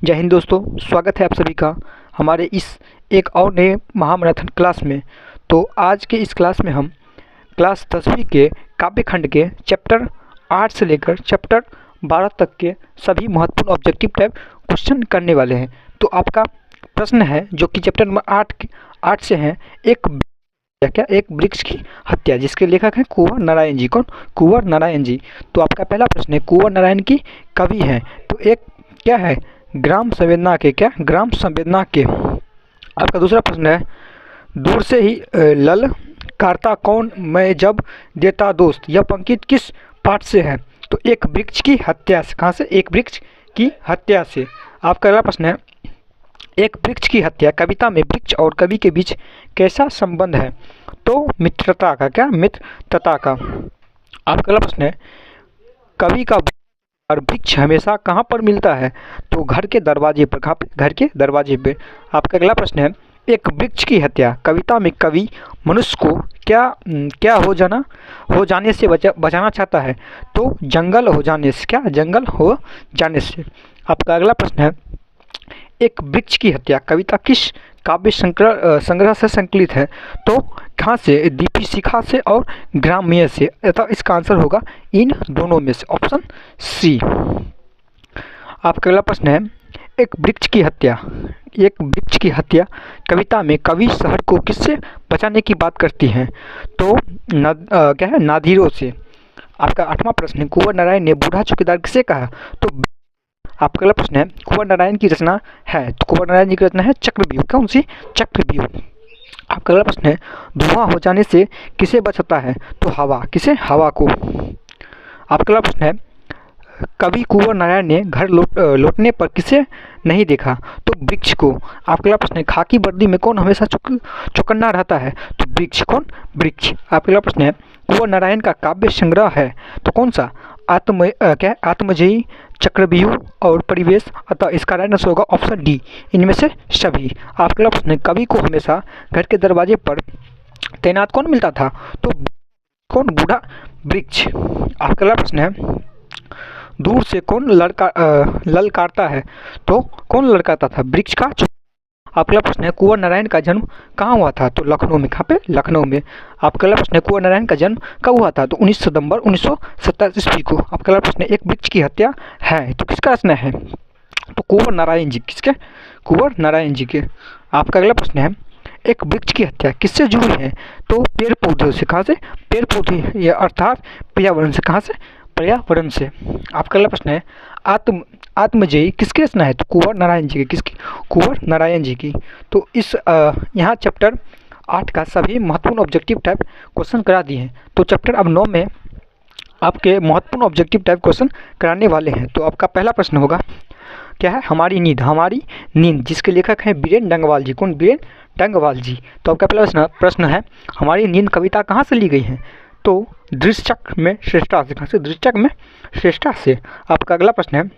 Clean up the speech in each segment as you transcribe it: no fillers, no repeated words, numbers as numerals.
जय हिंद दोस्तों, स्वागत है आप सभी का हमारे इस एक और नए महामैराथन क्लास में। तो आज के इस क्लास में हम क्लास 10वीं के काव्य खंड के चैप्टर 8 से लेकर चैप्टर 12 तक के सभी महत्वपूर्ण ऑब्जेक्टिव टाइप क्वेश्चन करने वाले हैं। तो आपका प्रश्न है जो कि चैप्टर नंबर 8 से हैं, एक वृक्ष की हत्या, जिसके लेखक हैं कुंवर नारायण जी। कौन? कुंवर नारायण जी। तो आपका पहला प्रश्न है, कुंवर नारायण की कवि हैं, तो एक क्या है? ग्राम संवेदना के। क्या? ग्राम संवेदना के। आपका दूसरा प्रश्न है, दूर से ही लल कारता कौन मैं जब देता दोस्त, यह पंक्ति किस पाठ से है? तो एक वृक्ष की हत्या से। कहाँ से? एक वृक्ष की हत्या से। आपका अगला प्रश्न है, एक वृक्ष की हत्या कविता में वृक्ष और कवि के बीच कैसा संबंध है? तो मित्रता का। क्या? मित्रता का। आपका अगला प्रश्न है, कवि का और वृक्ष हमेशा कहाँ पर मिलता है? तो घर के दरवाजे पर। कहाँ पे? घर के दरवाजे पे। आपका अगला प्रश्न है, एक वृक्ष की हत्या कविता में कवि मनुष्य को क्या हो जाने से बचाना चाहता है? तो जंगल हो जाने से। क्या? जंगल हो जाने से। आपका अगला प्रश्न है, एक वृक्ष की हत्या कविता किस काव्य संग्रह से संकलित है? तो कहाँ से? दीपशिखा से और ग्राम्य से। अतः इसका आंसर होगा इन दोनों में से, ऑप्शन सी। आपका अगला प्रश्न है, एक वृक्ष की हत्या कविता में कवि शहर को किससे बचाने की बात करती हैं? तो क्या है? नाधिरों से। आपका 8वां प्रश्न है, कुंवर नारायण ने बूढ़ा चौकीदार किसे कहा? तो आपका अगला प्रश्न है, कुंवर नारायण की रचना है, तो कुंवर नारायण जी की रचना है चक्रव्यूह। कौन सी? चक्रव्यूह। आपका अगला प्रश्न है, धुआं हो जाने से किसे बचाता है? तो हवा। किसे? हवा को। आपका अगला प्रश्न है, कवि कुंवर नारायण ने घर लौटने पर किसे नहीं देखा? तो वृक्ष को। आपका अगला प्रश्न है, खाकी वर्दी में कौन हमेशा चौकन्ना रहता है? तो वृक्ष। कौन? वृक्ष। आपका अगला प्रश्न है, कुंवर नारायण का काव्य संग्रह है, तो कौन सा? आत्मजयी, चक्रव्यूह और परिवेश। अतः इसका राइट आंसर होगा ऑप्शन डी, इनमें से सभी। आपका अगला प्रश्न है, कवि को हमेशा घर के दरवाजे पर तैनात कौन मिलता था? तो कौन? बूढ़ा वृक्ष। आपका अगला प्रश्न है, दूर से कौन ललकारता है? तो कौन ललकारता था? वृक्ष का। आपका अगला प्रश्न है, कुंवर नारायण का जन्म कहाँ हुआ था? तो लखनऊ में। कहाँ पे? लखनऊ में। आपका अगला प्रश्न है, कुंवर नारायण का जन्म कब हुआ था? तो 19 सितंबर 1927 ईस्वी को। आपका अगला प्रश्न है, एक वृक्ष की हत्या है, तो किसका रचना है? तो कुंवर नारायण जी। किसके? कुंवर नारायण जी के। आपका अगला प्रश्न है, एक वृक्ष की हत्या किससे जुड़ी है? तो पेड़ पौधों से। कहाँ से? पेड़ पौधे, या अर्थात पर्यावरण से। कहाँ से? पर्यावरण से। आपका अगला प्रश्न है, आत्मजयी किसकी रचना है? तो कुंवर नारायण जी की। किसकी? कुंवर नारायण जी की। तो इस यहाँ चैप्टर 8 का सभी महत्वपूर्ण ऑब्जेक्टिव टाइप क्वेश्चन करा दिए हैं। तो चैप्टर अब 9 में आपके महत्वपूर्ण ऑब्जेक्टिव टाइप क्वेश्चन कराने वाले हैं। तो आपका पहला प्रश्न होगा, क्या है? हमारी नींद, जिसके लेखक हैं बीरेन डंगवाल जी। कौन? बीरेन डंगवाल जी। तो आपका पहला प्रश्न है, हमारी नींद कविता कहाँ से ली गई है? तो दृश्यचक्र में श्रेष्ठा से। कहाँ से? दृश्यचक्र में श्रेष्ठा से। आपका अगला प्रश्न है,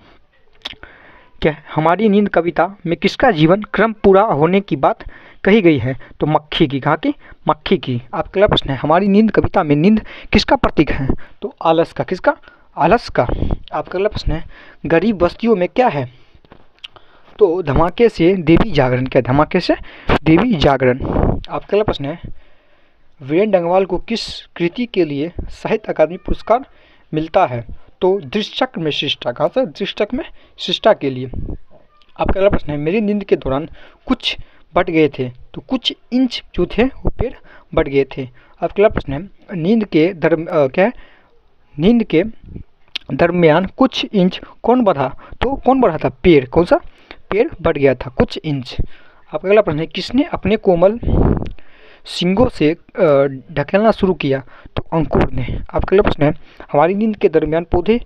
क्या हमारी नींद कविता में किसका जीवन क्रम पूरा होने की बात कही गई है? तो मक्खी की। कहाँ की? मक्खी की। आपका अगला प्रश्न है, हमारी नींद कविता में नींद किसका प्रतीक है? तो आलस का। किसका? आलस का। आपका अगला प्रश्न है, गरीब बस्तियों में क्या है? तो धमाके से देवी जागरण। क्या? धमाके से देवी जागरण। आपका अगला प्रश्न है, वीरेन डंगवाल को किस कृति के लिए साहित्य अकादमी पुरस्कार मिलता है? तो दृश्यचक्र में शिष्टा। कहाँ से? दृश्यचक्र में शिष्टा के लिए। आपका अगला प्रश्न है, मेरी नींद के दौरान कुछ बढ़ गए थे, तो कुछ इंच जो थे वो पेड़ बढ़ गए थे। आपका अगला प्रश्न है, नींद के दरमियान कुछ इंच कौन बढ़ा? तो कौन बढ़ा था? पेड़। कौन सा? पेड़ बढ़ गया था कुछ इंच। आपका अगला प्रश्न है, किसने अपने कोमल सींगों से ढकेलना शुरू किया? तो अंकुर ने। आपका अगला प्रश्न है, हमारी नींद के दरमियान पौधे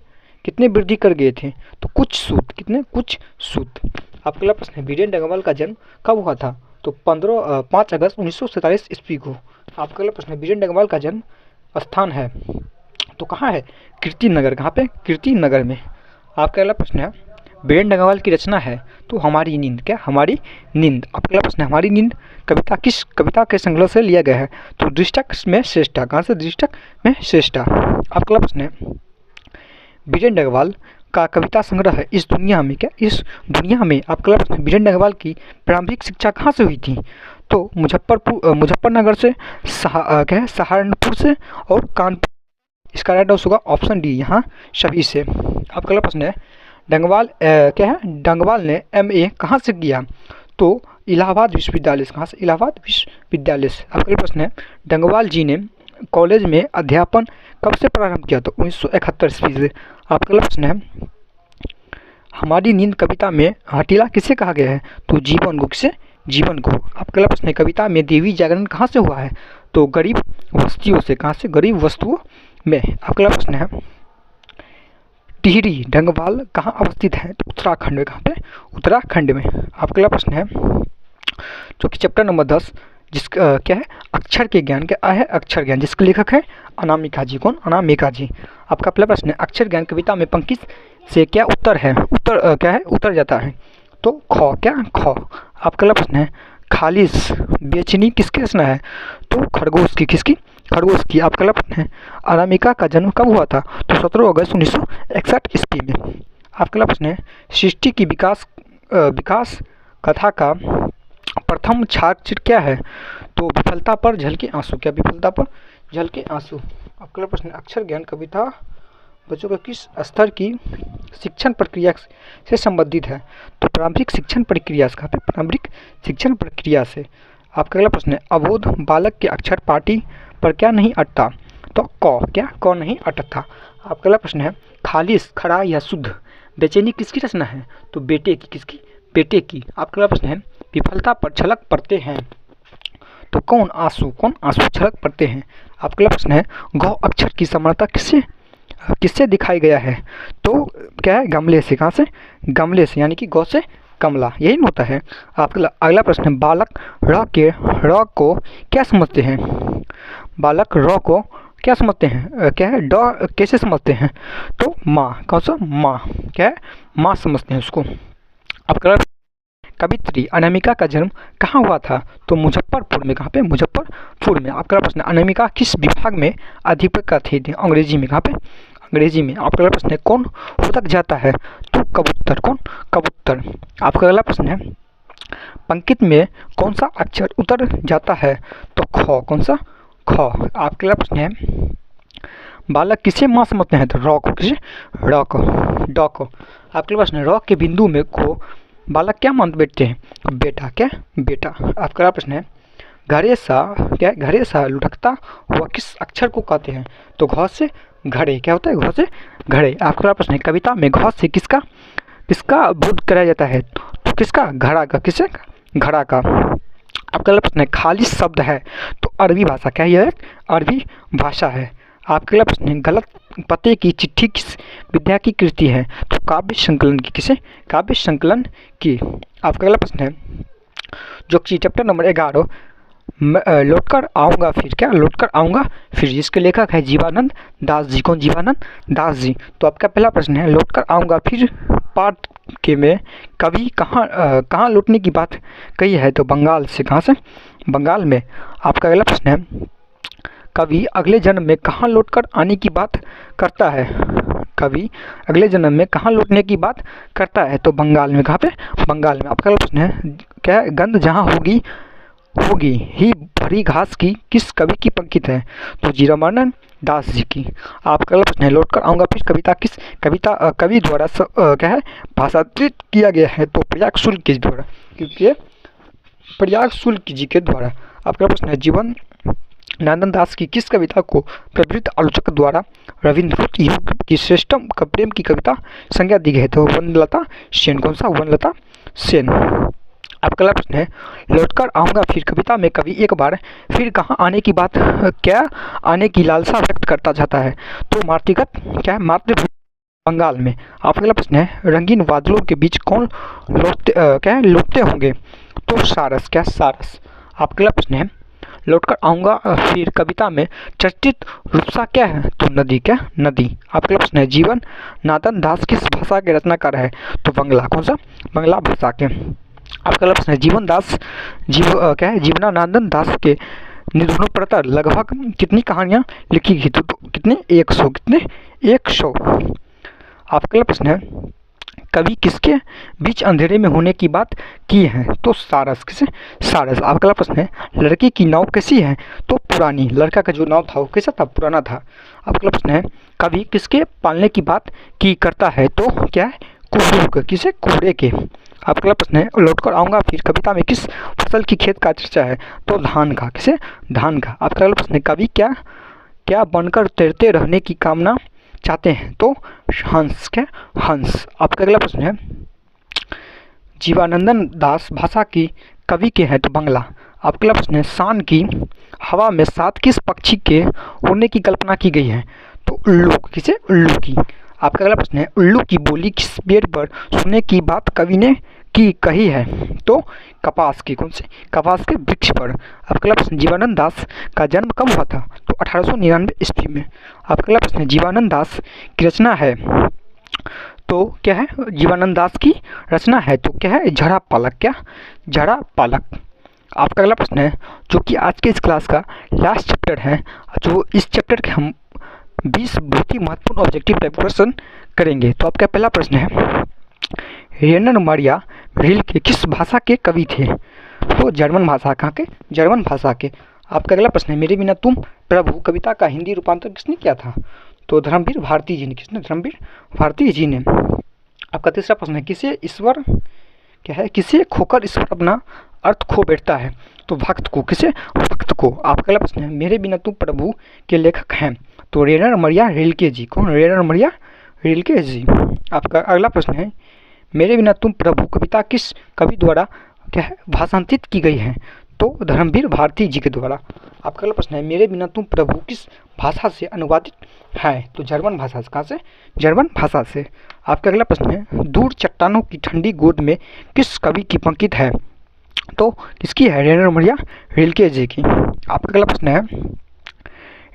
कितने वृद्धि कर गए थे? तो कुछ सूत। कितने? कुछ सूत। आपका अगला प्रश्न है, बीरेन डंगवाल का जन्म कब हुआ था? तो 5 अगस्त 1947 ईस्वी को। आपका अगला प्रश्न है, बीरेन डंगवाल का जन्म स्थान है, तो कहाँ है? कीर्तिनगर। कहाँ पे? कीर्तिनगर में। आपका अगला प्रश्न है, बीरेन डंगवाल की रचना है, तो हमारी नींद। क्या? हमारी नींद। आपका अगला प्रश्न है, हमारी नींद कविता किस कविता के संग्रह से लिया गया है? तो दृष्टक में श्रेष्ठा। कहाँ से? दृष्टक में श्रेष्ठा। आपका अगला प्रश्न है, बीरेन डंगवाल का कविता संग्रह है इस दुनिया में, क्या इस दुनिया में आपका प्रश्न बीरेंद्र अग्रवाल की प्रारंभिक शिक्षा कहाँ से हुई थी? तो मुजफ्फरनगर से, क्या है, सहारनपुर से और कानपुर। इसका राइट आंसर होगा ऑप्शन डी, यहाँ सभी से। आपका अगला प्रश्न है क्या है, डंगवाल ने MA कहाँ से किया? तो इलाहाबाद विश्वविद्यालय से। कहाँ से? इलाहाबाद विश्वविद्यालय से। आपका अगला प्रश्न है डंगवाल जी ने कॉलेज में अध्यापन कब से प्रारंभ किया? तो 1971 ईस्वी से। आपका अगला प्रश्न है हमारी नींद कविता में हठीला किसे कहा गया है? तो जीवन को। किसे? जीवन को। आपका अगला प्रश्न है कविता में देवी जागरण कहाँ से हुआ है? तो गरीब वस्तुओं से। कहाँ से? गरीब वस्तुओं में। आपका अगला प्रश्न है टिहरी डंगवाल कहाँ अवस्थित है? तो उत्तराखंड में। कहाँ पे? उत्तराखंड में। आपका अगला प्रश्न है जो कि चैप्टर नंबर 10 जिसका क्या है, अक्षर के ज्ञान। क्या है? अक्षर ज्ञान, जिसके लेखक है अनामिका जी। कौन? अनामिका जी। आपका पहला प्रश्न है अक्षर ज्ञान कविता में पंक्ति से क्या उत्तर है? क्या है? उत्तर जाता है। तो ख। क्या? ख। आपका अगला प्रश्न है खालिश बेचनी किसकी रचना है? तो खरगोश की। किसकी? खरगोश की। आपका अगला प्रश्न है अनामिका का जन्म कब हुआ था? तो 17 अगस्त 1961 ईस्वी में। आपका अगला प्रश्न है सृष्टि की विकास कथा का प्रथम साक्ष्य क्या है? तो विफलता पर झलके आंसू। क्या? विफलता पर झलके आंसू। आपका अगला प्रश्न है अक्षर ज्ञान कविता बच्चों का किस स्तर की शिक्षण प्रक्रिया से संबंधित है? तो प्रारंभिक शिक्षण प्रक्रिया से। कहाँ पे? प्रारंभिक शिक्षण प्रक्रिया से। आपका अगला प्रश्न है अबोध बालक के अक्षर पाटी पर क्या नहीं अटता? तो क। क्या? क नहीं अटता। आपका अगला प्रश्न है खालिश खड़ा या शुद्ध बेचैनी किसकी रचना है? तो बेटे की। किसकी? बेटे की। आपका अगला प्रश्न है विफलता पर छलक पड़ते हैं तो कौन? आंसू। कौन? आंसू छलक पड़ते हैं। आपका अगला प्रश्न है गौ अक्षर की समानता किससे दिखाई गया है? तो क्या है? गमले से। कहाँ से? गमले से, यानी कि गौ से कमला, यही होता है। आपका अगला प्रश्न है बालक र को क्या समझते हैं? बालक र को क्या समझते हैं? क्या है? ड कैसे समझते हैं? तो माँ। कौन सा? माँ। क्या है? माँ समझते हैं उसको। आपका कवित्री अनामिका का जन्म कहाँ हुआ था? तो मुजफ्फरपुर में। कहाँ पे? मुजफ्फरपुर में। आपका प्रश्न है अनामिका किस विभाग में अध्यापिका थी? अंग्रेजी में। कहाँ पे? अंग्रेजी में। आपका अगला प्रश्न है कौन हुदक जाता है? तो कबूतर। कौन? कबूतर। आपका अगला प्रश्न है पंक्ति में कौन सा अक्षर उतर जाता है? तो ख। कौन सा? ख। आपका अगला प्रश्न है बालक किसे माँ समझते हैं? तो र को। किसे? र को। ड को। आपका प्रश्न है र के बिंदु में को बालक क्या मान बैठते हैं? बेटा। क्या? बेटा। आपका प्रश्न है घरेसा। क्या है? घरेसा लुढ़कता हुआ किस अक्षर को कहते हैं? तो घ से घड़े। क्या होता है? घ से घड़े। आपका प्रश्न है कविता में घ से किसका बोध कराया जाता है? तो किसका? घड़ा का। किसे? घड़ा का। आपका प्रश्न है खालिश शब्द है तो अरबी भाषा। क्या है? अरबी भाषा है। आपका प्रश्न है गलत पते की चिट्ठी किस विद्या की कृति है? तो काव्य संकलन की। किसे? काव्य संकलन की। आपका अगला प्रश्न है जो कि चैप्टर नंबर 11 लौटकर आऊँगा फिर। क्या? लौटकर आऊँगा फिर, जिसके लेखक है जीवानंद दास जी। कौन? जीवानंद दास जी। तो आपका पहला प्रश्न है लौटकर आऊँगा फिर पाठ के में कभी कहाँ लौटने की बात कही है? तो बंगाल से। कहाँ से? बंगाल में। आपका अगला प्रश्न है कवि अगले जन्म में कहाँ लौटकर आने की बात करता है? कवि अगले जन्म में कहाँ लौटने की बात करता है? तो बंगाल में। कहाँ पे? बंगाल में। आपका प्रश्न है क्या गंध जहाँ होगी ही भरी घास की किस कवि की पंक्ति है? तो जीवानंद दास जी की। आपका प्रश्न है लौटकर आऊँगा फिर कविता कवि द्वारा क्या है भाषांतरित किया गया है? तो प्रयाग शुल्क के द्वारा। क्योंकि प्रयाग शुल्क जी के द्वारा। आपका प्रश्न है जीवन नंदन दास की किस कविता को प्रवृत्त आलोचक द्वारा रविंद्रनाथ युग की श्रेष्ठतम प्रेम की कविता संज्ञा दी गई है? तो वनलता सेन। कौन सा? वनलता सेन। आपका अगला प्रश्न है लौटकर आऊँगा फिर कविता में कवि एक बार फिर कहाँ आने की बात क्या आने की लालसा व्यक्त करता जाता है? तो मातृगत। क्या है? मातृभूमि बंगाल में। आपका अगला प्रश्न है रंगीन बादलों के बीच कौन लौटते होंगे? तो सारस। क्या? सारस। आपका अगला प्रश्न है लौटकर आऊँगा फिर कविता में चर्चित रूपसा क्या है? तो नदी। क्या? नदी। आपका प्रश्न है जीवन नादन दास किस भाषा के रचनाकार है? तो बंगला। कौन सा? बंगला भाषा के। आपका प्रश्न है क्या है जीवनानंदन दास के निधनों पर लगभग कितनी कहानियाँ लिखी गई? तो कितने? 100। कितने? 100। आपका अगला प्रश्न है, कवि किसके बीच अंधेरे में होने की बात की है? तो सारस। किसे? सारस। आपका अगला प्रश्न है, लड़की की नाव कैसी है? तो पुरानी। लड़का का जो नाव था वो कैसा था? पुराना था। आपका अगला प्रश्न है, कवि किसके पालने की बात की करता है? तो क्या है? कुबड़ू। किसे? कुबड़े के। आपका अगला प्रश्न है, लौटकर आऊँगा फिर कविता में किस फसल की खेत का चर्चा है? तो धान का। किसे? धान का। आपका अगला प्रश्न है, कवि क्या क्या बनकर तैरते रहने की कामना चाहते हैं? तो हंस। क्या? हंस। आपका अगला प्रश्न है, जीवानंदन दास भाषा की कवि के हैं? तो बंगला। आपका अगला प्रश्न है, शान की हवा में साथ किस पक्षी के उड़ने की कल्पना की गई है? तो उल्लू। किसे? उल्लू की। आपका अगला प्रश्न है, उल्लू की बोली किस पेड़ पर सुनने की बात कवि ने की कही है? तो कपास की। कौन से? कपास के वृक्ष पर। आपका अगला प्रश्न, जीवानंद दास का जन्म कब हुआ था? तो 1899 ईस्वी में। आपका अगला प्रश्न है, जीवानंद दास की रचना है? तो क्या है? जीवानंद दास की रचना है तो क्या है? झड़ा पालक। क्या? झड़ा पालक। आपका अगला प्रश्न है, जो कि आज के इस क्लास का लास्ट चैप्टर है, जो इस चैप्टर के हम 20 बहुत ही महत्वपूर्ण ऑब्जेक्टिव टाइप क्वेश्चन करेंगे। तो आपका पहला प्रश्न है, रेनर मारिया रिल्के किस भाषा के कवि थे? तो जर्मन भाषा। कहाँ के? जर्मन भाषा के। आपका अगला प्रश्न है, मेरे बिना तुम प्रभु कविता का हिंदी रूपांतर किसने किया था? तो धर्मवीर भारती जी ने। किसने? धर्मवीर भारती जी ने। आपका तीसरा प्रश्न है, किसे ईश्वर क्या है? किसे खोकर ईश्वर अपना अर्थ खो बैठता है? तो भक्त को। किसे? भक्त को। आपका अगला प्रश्न है, मेरे बिना तुम प्रभु के लेखक हैं? तो रेनर मारिया रिल्के जी। कौन? रेनर मारिया रिल्के जी। आपका अगला प्रश्न है, मेरे बिना तुम प्रभु कविता किस कवि द्वारा क्या है भाषांतरित की गई है? तो धर्मवीर भारती जी के द्वारा। आपका अगला प्रश्न है, मेरे बिना तुम प्रभु किस भाषा से अनुवादित है? तो जर्मन भाषा से। कहाँ से? जर्मन भाषा से। आपका अगला प्रश्न है, दूर चट्टानों की ठंडी गोद में किस कवि की पंक्ति है? तो किसकी है? रेनर मारिया रिल्के जी की। आपका अगला प्रश्न है,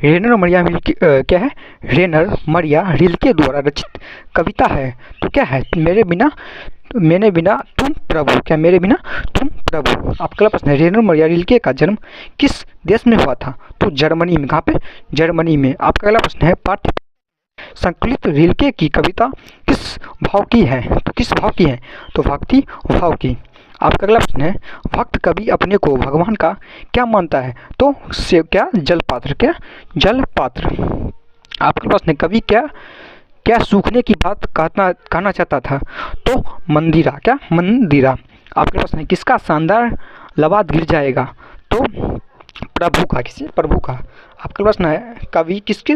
रेनर मारिया रिल्के क्या है? रेनर मारिया रिल्के द्वारा रचित कविता है तो क्या है? मेरे बिना तुम प्रभु। क्या? मेरे बिना तुम प्रभु। आपका अगला प्रश्न है, रेनर मारिया रिल्के का जन्म किस देश में हुआ था? तो जर्मनी में। कहाँ पे? जर्मनी में। आपका अगला प्रश्न है, पाठ्य संकलित रिल्के की कविता किस भाव की है? तो किस भाव की है? तो भक्ति भाव की। आपका अगला प्रश्न है, भक्त कवि अपने को भगवान का क्या मानता है? तो से क्या? जल पात्र। क्या? जल पात्र। आपका प्रश्न है, कवि क्या क्या सूखने की बात कहना चाहता था? तो मंदिरा। क्या? मंदिरा। आपके प्रश्न है, किसका शानदार लवाद गिर जाएगा? तो प्रभु का। किसे? प्रभु का। आपका प्रश्न है, कवि किसके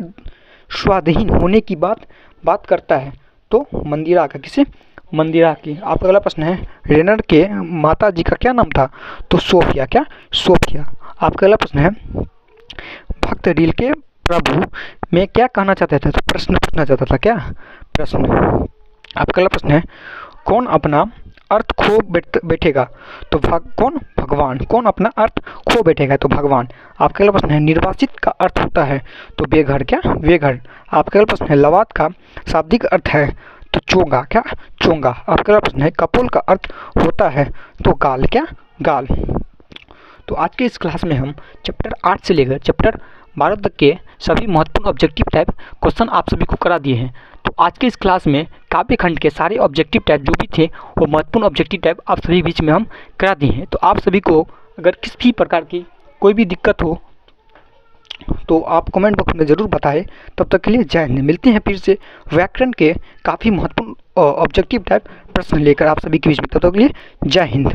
स्वाधीन होने की बात करता है? तो मंदिरा का। किसे? मंदिरा की। आपका अगला प्रश्न है, रेनर के माता जी का क्या नाम था? तो सोफिया। क्या? सोफिया। आपका अगला प्रश्न है, भक्त रिल्के प्रभु में क्या कहना चाहते थे? तो प्रश्न पूछना चाहता था। क्या? प्रश्न। आपका अगला प्रश्न है, कौन अपना अर्थ खो बैठेगा? तो कौन? भगवान। कौन अपना अर्थ खो बैठेगा? तो भगवान। आपका अगला प्रश्न है, निर्वासित का अर्थ होता है? तो बेघर। क्या? बेघर। आपका अगला प्रश्न है, लवाद का शाब्दिक अर्थ है? तो चोंगा। क्या? चोंगा। आपका अगला प्रश्न है, कपोल का अर्थ होता है? तो गाल। क्या? गाल। तो आज के इस क्लास में हम चैप्टर 8 से लेकर चैप्टर 12 तक के सभी महत्वपूर्ण ऑब्जेक्टिव टाइप क्वेश्चन आप सभी को करा दिए हैं। तो आज के इस क्लास में काव्य खंड के सारे ऑब्जेक्टिव टाइप जो भी थे वो महत्वपूर्ण ऑब्जेक्टिव टाइप आप सभी बीच में हम करा दिए हैं। तो आप सभी को अगर किसी भी प्रकार की कोई भी दिक्कत हो तो आप कमेंट बॉक्स में ज़रूर बताएं। तब तक के लिए जय हिंद। मिलते हैं फिर से व्याकरण के काफ़ी महत्वपूर्ण ऑब्जेक्टिव टाइप प्रश्न लेकर आप सभी के बीच में। तब तक के लिए जय हिंद।